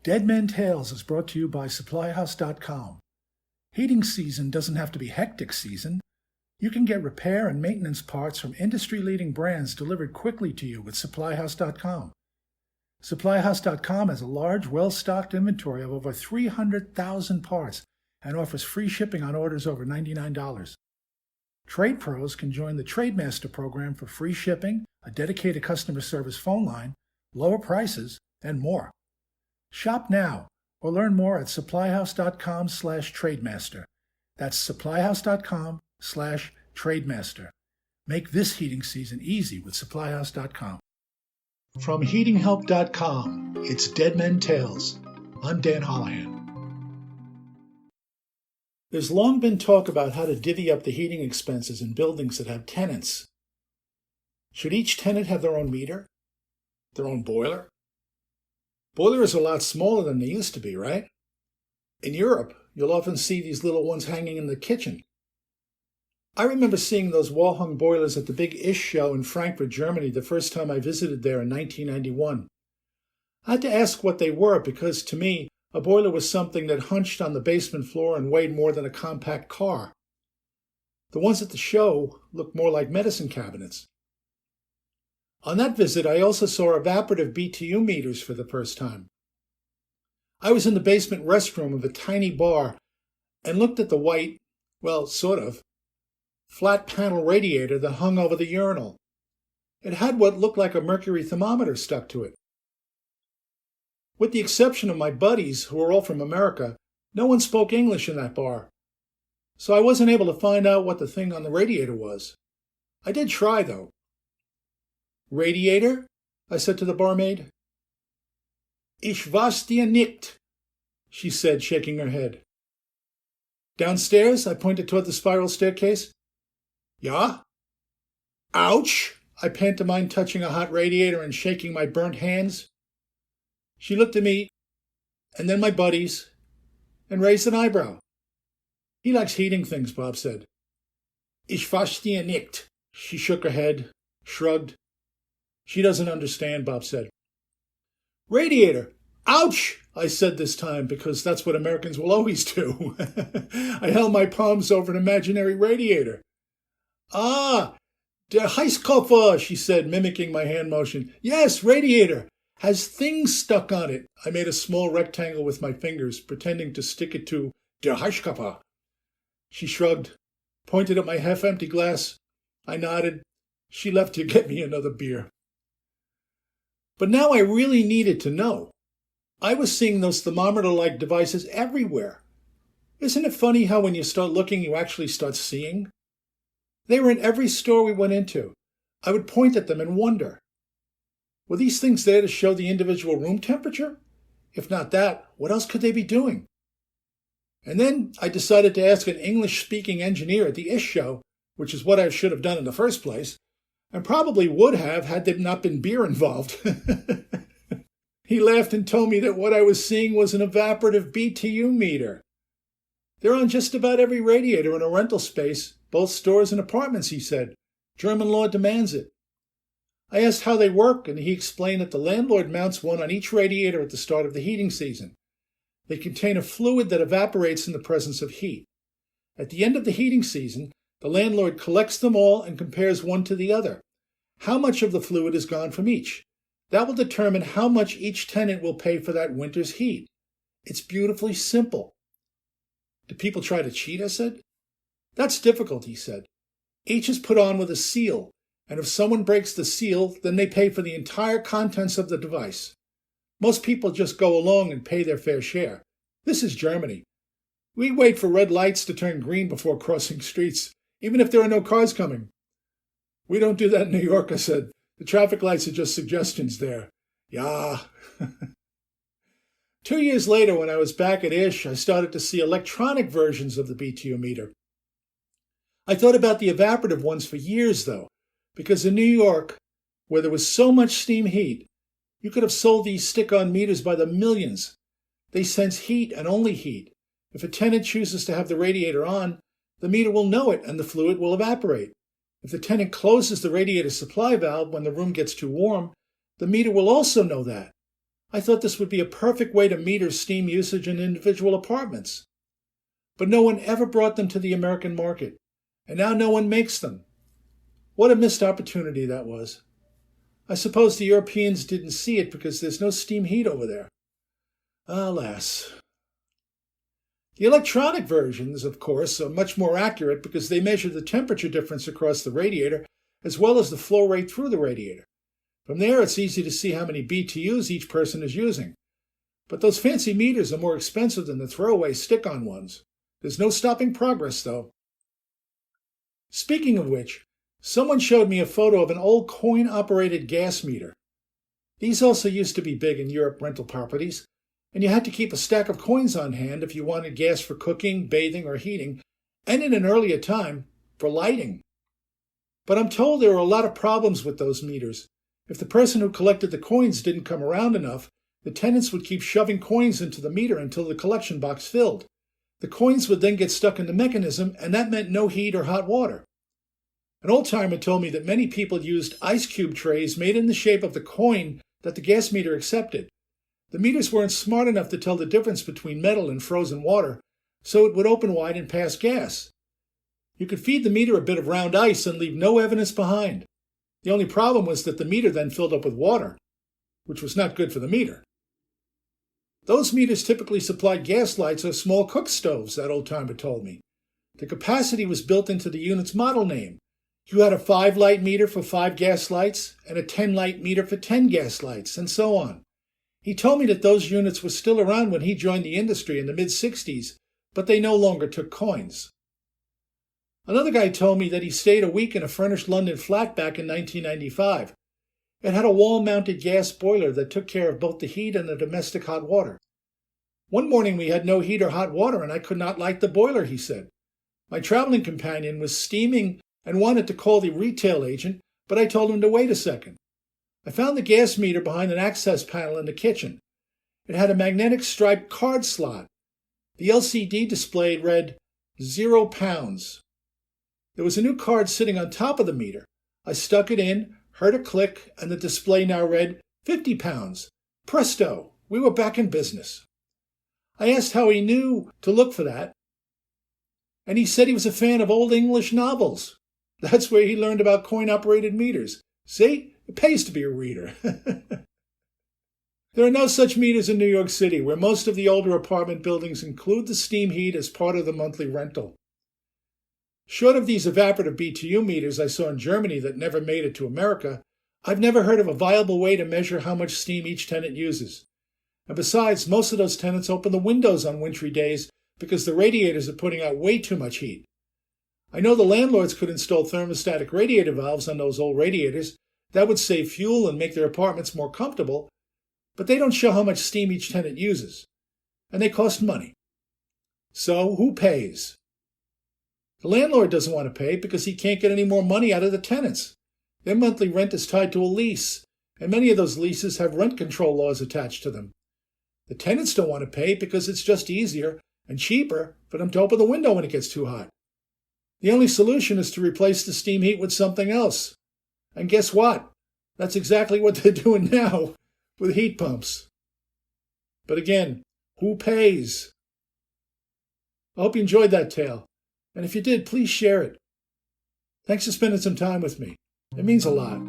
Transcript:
Dead Men Tales is brought to you by SupplyHouse.com. Heating season doesn't have to be hectic season. You can get repair and maintenance parts from industry-leading brands delivered quickly to you with SupplyHouse.com. SupplyHouse.com has a large, well-stocked inventory of over 300,000 parts and offers free shipping on orders over $99. Trade pros can join the Trademaster program for free shipping, a dedicated customer service phone line, lower prices, and more. Shop now or learn more at supplyhouse.com/trademaster. That's supplyhouse.com/trademaster. Make this heating season easy with supplyhouse.com. From heatinghelp.com, it's Dead Men Tales. I'm Dan Holohan. There's long been talk about how to divvy up the heating expenses in buildings that have tenants. Should each tenant have their own meter? Their own boiler? Boilers are a lot smaller than they used to be, right? In Europe, you'll often see these little ones hanging in the kitchen. I remember seeing those wall-hung boilers at the big ISH show in Frankfurt, Germany, the first time I visited there in 1991. I had to ask what they were because, to me, a boiler was something that hunched on the basement floor and weighed more than a compact car. The ones at the show looked more like medicine cabinets. On that visit, I also saw evaporative BTU meters for the first time. I was in the basement restroom of a tiny bar and looked at the white, well, sort of, flat panel radiator that hung over the urinal. It had what looked like a mercury thermometer stuck to it. With the exception of my buddies, who were all from America, no one spoke English in that bar, so I wasn't able to find out what the thing on the radiator was. I did try, though. "Radiator?" I said to the barmaid. "Ich weiß dir nicht," she said, shaking her head. "Downstairs?" I pointed toward the spiral staircase. "Ja." "Ouch!" I pantomimed, touching a hot radiator and shaking my burnt hands. She looked at me, and then my buddies, and raised an eyebrow. "He likes heating things," Bob said. "Ich verstehe nicht." She shook her head, shrugged. "She doesn't understand," Bob said. "Radiator! Ouch!" I said this time, because that's what Americans will always do. I held my palms over an imaginary radiator. "Ah, der Heißkoffer," she said, mimicking my hand motion. "Yes, radiator. Has things stuck on it." I made a small rectangle with my fingers, pretending to stick it to der Heißkoffer. She shrugged, pointed at my half-empty glass. I nodded. She left to get me another beer. But now I really needed to know. I was seeing those thermometer-like devices everywhere. Isn't it funny how when you start looking, you actually start seeing? They were in every store we went into. I would point at them and wonder. Were these things there to show the individual room temperature? If not that, what else could they be doing? And then I decided to ask an English-speaking engineer at the ISH show, which is what I should have done in the first place, and probably would have had there not been beer involved. He laughed and told me that what I was seeing was an evaporative BTU meter. They're on just about every radiator in a rental space, both stores and apartments, he said. German law demands it. I asked how they work, and he explained that the landlord mounts one on each radiator at the start of the heating season. They contain a fluid that evaporates in the presence of heat. At the end of the heating season, the landlord collects them all and compares one to the other. How much of the fluid is gone from each? That will determine how much each tenant will pay for that winter's heat. It's beautifully simple. Do people try to cheat? I said. That's difficult, he said. Each is put on with a seal, and if someone breaks the seal, then they pay for the entire contents of the device. Most people just go along and pay their fair share. This is Germany. We wait for red lights to turn green before crossing streets, even if there are no cars coming. We don't do that in New York, I said. The traffic lights are just suggestions there. Yeah. 2 years later, when I was back at ISH, I started to see electronic versions of the BTU meter. I thought about the evaporative ones for years, though, because in New York, where there was so much steam heat, you could have sold these stick-on meters by the millions. They sense heat and only heat. If a tenant chooses to have the radiator on, the meter will know it and the fluid will evaporate. If the tenant closes the radiator supply valve when the room gets too warm, the meter will also know that. I thought this would be a perfect way to meter steam usage in individual apartments. But no one ever brought them to the American market, and now no one makes them. What a missed opportunity that was. I suppose the Europeans didn't see it because there's no steam heat over there. Alas. The electronic versions, of course, are much more accurate because they measure the temperature difference across the radiator as well as the flow rate through the radiator. From there, it's easy to see how many BTUs each person is using. But those fancy meters are more expensive than the throwaway stick-on ones. There's no stopping progress, though. Speaking of which, someone showed me a photo of an old coin-operated gas meter. These also used to be big in Europe rental properties, and you had to keep a stack of coins on hand if you wanted gas for cooking, bathing, or heating, and in an earlier time, for lighting. But I'm told there were a lot of problems with those meters. If the person who collected the coins didn't come around enough, the tenants would keep shoving coins into the meter until the collection box filled. The coins would then get stuck in the mechanism, and that meant no heat or hot water. An old-timer told me that many people used ice cube trays made in the shape of the coin that the gas meter accepted. The meters weren't smart enough to tell the difference between metal and frozen water, so it would open wide and pass gas. You could feed the meter a bit of round ice and leave no evidence behind. The only problem was that the meter then filled up with water, which was not good for the meter. Those meters typically supplied gas lights or small cook stoves, that old-timer told me. The capacity was built into the unit's model name. You had a 5-light meter for 5 gas lights and a 10-light meter for 10 gas lights, and so on. He told me that those units were still around when he joined the industry in the mid-60s, but they no longer took coins. Another guy told me that he stayed a week in a furnished London flat back in 1995. It had a wall-mounted gas boiler that took care of both the heat and the domestic hot water. One morning we had no heat or hot water and I could not light the boiler, he said. My traveling companion was steaming and wanted to call the retail agent, but I told him to wait a second. I found the gas meter behind an access panel in the kitchen. It had a magnetic striped card slot. The LCD display read 0 pounds. There was a new card sitting on top of the meter. I stuck it in, heard a click, and the display now read 50 pounds. Presto! We were back in business. I asked how he knew to look for that, and he said he was a fan of old English novels. That's where he learned about coin-operated meters. See? It pays to be a reader. There are no such meters in New York City, where most of the older apartment buildings include the steam heat as part of the monthly rental. Short of these evaporative BTU meters I saw in Germany that never made it to America, I've never heard of a viable way to measure how much steam each tenant uses. And besides, most of those tenants open the windows on wintry days because the radiators are putting out way too much heat. I know the landlords could install thermostatic radiator valves on those old radiators. That would save fuel and make their apartments more comfortable, but they don't show how much steam each tenant uses, and they cost money. So who pays? The landlord doesn't want to pay because he can't get any more money out of the tenants. Their monthly rent is tied to a lease, and many of those leases have rent control laws attached to them. The tenants don't want to pay because it's just easier and cheaper for them to open the window when it gets too hot. The only solution is to replace the steam heat with something else. And guess what? That's exactly what they're doing now with heat pumps. But again, who pays? I hope you enjoyed that tale. And if you did, please share it. Thanks for spending some time with me. It means a lot.